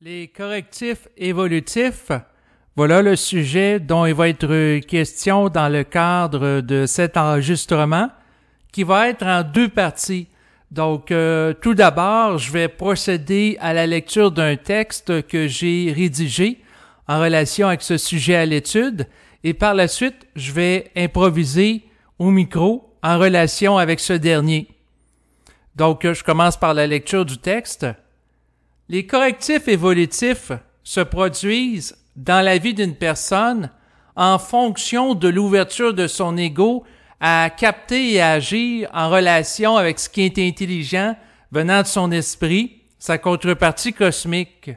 Les correctifs évolutifs, voilà le sujet dont il va être question dans le cadre de cet enregistrement qui va être en deux parties. Donc, tout d'abord, je vais procéder à la lecture d'un texte que j'ai rédigé en relation avec ce sujet à l'étude et par la suite, je vais improviser au micro en relation avec ce dernier. Donc, je commence par la lecture du texte. Les correctifs évolutifs se produisent dans la vie d'une personne en fonction de l'ouverture de son ego à capter et à agir en relation avec ce qui est intelligent venant de son esprit, sa contrepartie cosmique.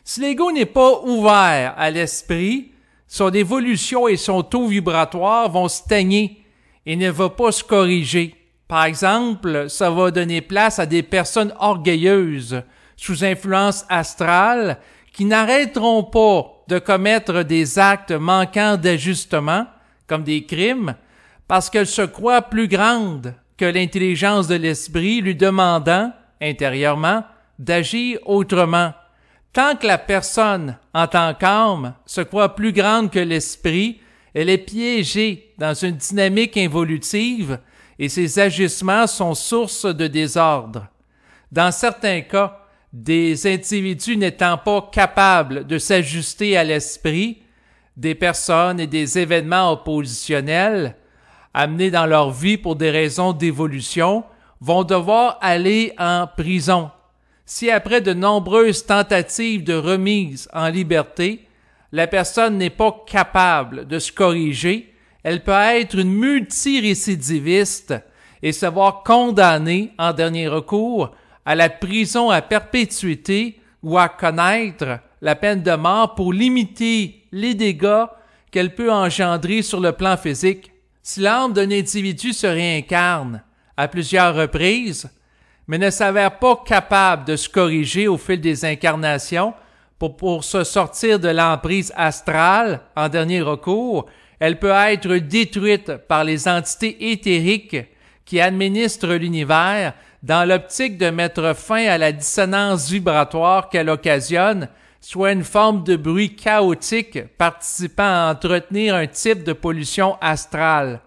Si l'ego n'est pas ouvert à l'esprit, son évolution et son taux vibratoire vont stagner et ne va pas se corriger. Par exemple, ça va donner place à des personnes orgueilleuses, sous influence astrale, qui n'arrêteront pas de commettre des actes manquant d'ajustement, comme des crimes, parce qu'elles se croient plus grandes que l'intelligence de l'esprit lui demandant, intérieurement, d'agir autrement. Tant que la personne, en tant qu'âme, se croit plus grande que l'esprit, elle est piégée dans une dynamique involutive et ses agissements sont source de désordre. Dans certains cas, des individus n'étant pas capables de s'ajuster à l'esprit, des personnes et des événements oppositionnels, amenés dans leur vie pour des raisons d'évolution, vont devoir aller en prison. Si après de nombreuses tentatives de remise en liberté, la personne n'est pas capable de se corriger, elle peut être une multirécidiviste et se voir condamnée en dernier recours à la prison à perpétuité ou à connaître la peine de mort pour limiter les dégâts qu'elle peut engendrer sur le plan physique. Si l'âme d'un individu se réincarne à plusieurs reprises, mais ne s'avère pas capable de se corriger au fil des incarnations pour se sortir de l'emprise astrale en dernier recours, elle peut être détruite par les entités éthériques qui administrent l'univers dans l'optique de mettre fin à la dissonance vibratoire qu'elle occasionne, soit une forme de bruit chaotique participant à entretenir un type de pollution astrale.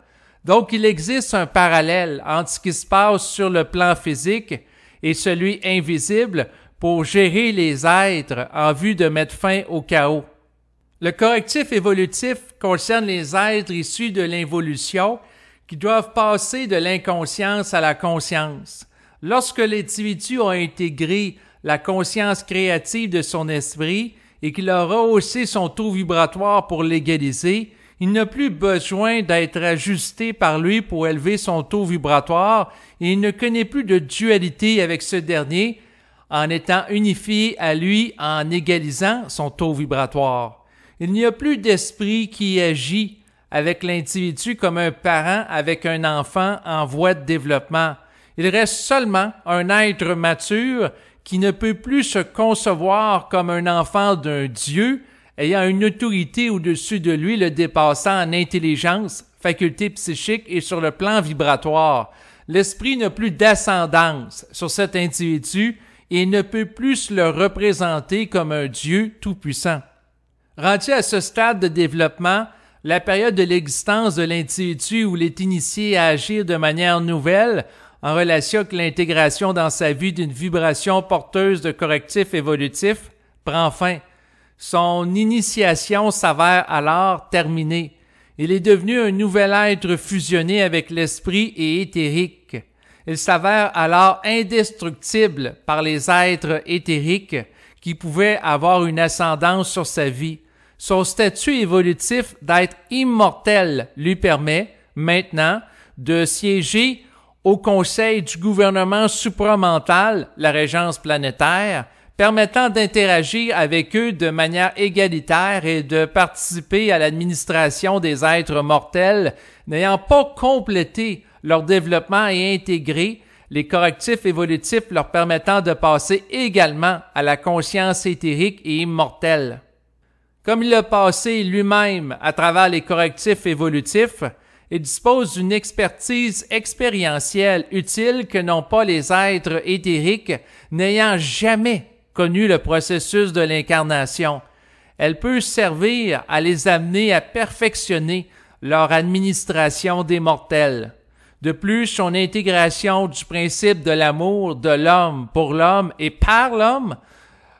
Donc, il existe un parallèle entre ce qui se passe sur le plan physique et celui invisible pour gérer les êtres en vue de mettre fin au chaos. Le correctif évolutif concerne les êtres issus de l'involution qui doivent passer de l'inconscience à la conscience. Lorsque l'individu a intégré la conscience créative de son esprit et qu'il a rehaussé son taux vibratoire pour l'égaliser, il n'a plus besoin d'être ajusté par lui pour élever son taux vibratoire et il ne connaît plus de dualité avec ce dernier en étant unifié à lui en égalisant son taux vibratoire. Il n'y a plus d'esprit qui agit avec l'individu comme un parent avec un enfant en voie de développement. Il reste seulement un être mature qui ne peut plus se concevoir comme un enfant d'un Dieu ayant une autorité au-dessus de lui le dépassant en intelligence, faculté psychique et sur le plan vibratoire. L'esprit n'a plus d'ascendance sur cet individu et ne peut plus le représenter comme un Dieu tout-puissant. Rendu à ce stade de développement, la période de l'existence de l'individu où il est initié à agir de manière nouvelle en relation avec l'intégration dans sa vie d'une vibration porteuse de correctifs évolutifs, prend fin. Son initiation s'avère alors terminée. Il est devenu un nouvel être fusionné avec l'esprit et éthérique. Il s'avère alors indestructible par les êtres éthériques qui pouvaient avoir une ascendance sur sa vie. Son statut évolutif d'être immortel lui permet, maintenant, de siéger au conseil du gouvernement supramental, la régence planétaire, permettant d'interagir avec eux de manière égalitaire et de participer à l'administration des êtres mortels n'ayant pas complété leur développement et intégré les correctifs évolutifs leur permettant de passer également à la conscience éthérique et immortelle. Comme il l'a passé lui-même à travers les correctifs évolutifs, il dispose d'une expertise expérientielle utile que n'ont pas les êtres éthériques n'ayant jamais connu le processus de l'incarnation. Elle peut servir à les amener à perfectionner leur administration des mortels. De plus, son intégration du principe de l'amour de l'homme pour l'homme et par l'homme,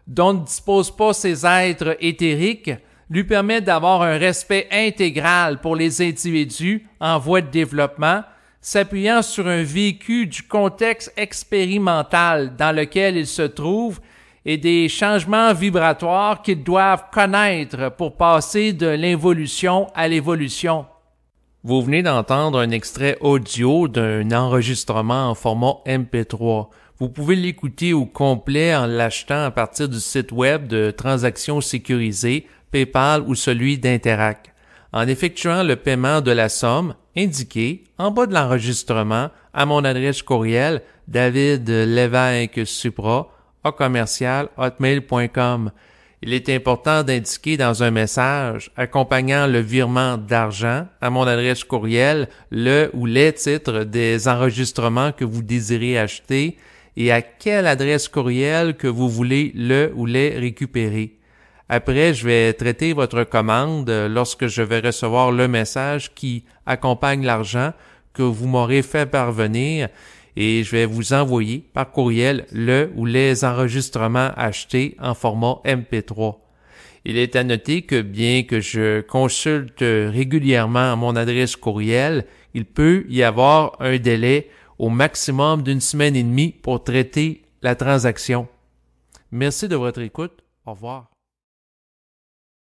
dont ne disposent pas ces êtres éthériques, lui permet d'avoir un respect intégral pour les individus en voie de développement, s'appuyant sur un vécu du contexte expérimental dans lequel ils se trouvent et des changements vibratoires qu'ils doivent connaître pour passer de l'involution à l'évolution. Vous venez d'entendre un extrait audio d'un enregistrement en format MP3. Vous pouvez l'écouter au complet en l'achetant à partir du site web de transactions sécurisées, PayPal ou celui d'Interac. En effectuant le paiement de la somme indiquée en bas de l'enregistrement à mon adresse courriel davidlevesque-supra@hotmail.com. Il est important d'indiquer dans un message accompagnant le virement d'argent à mon adresse courriel le ou les titres des enregistrements que vous désirez acheter et à quelle adresse courriel que vous voulez le ou les récupérer. Après, je vais traiter votre commande lorsque je vais recevoir le message qui accompagne l'argent que vous m'aurez fait parvenir et je vais vous envoyer par courriel le ou les enregistrements achetés en format MP3. Il est à noter que bien que je consulte régulièrement mon adresse courriel, il peut y avoir un délai au maximum d'1 semaine et demie pour traiter la transaction. Merci de votre écoute. Au revoir.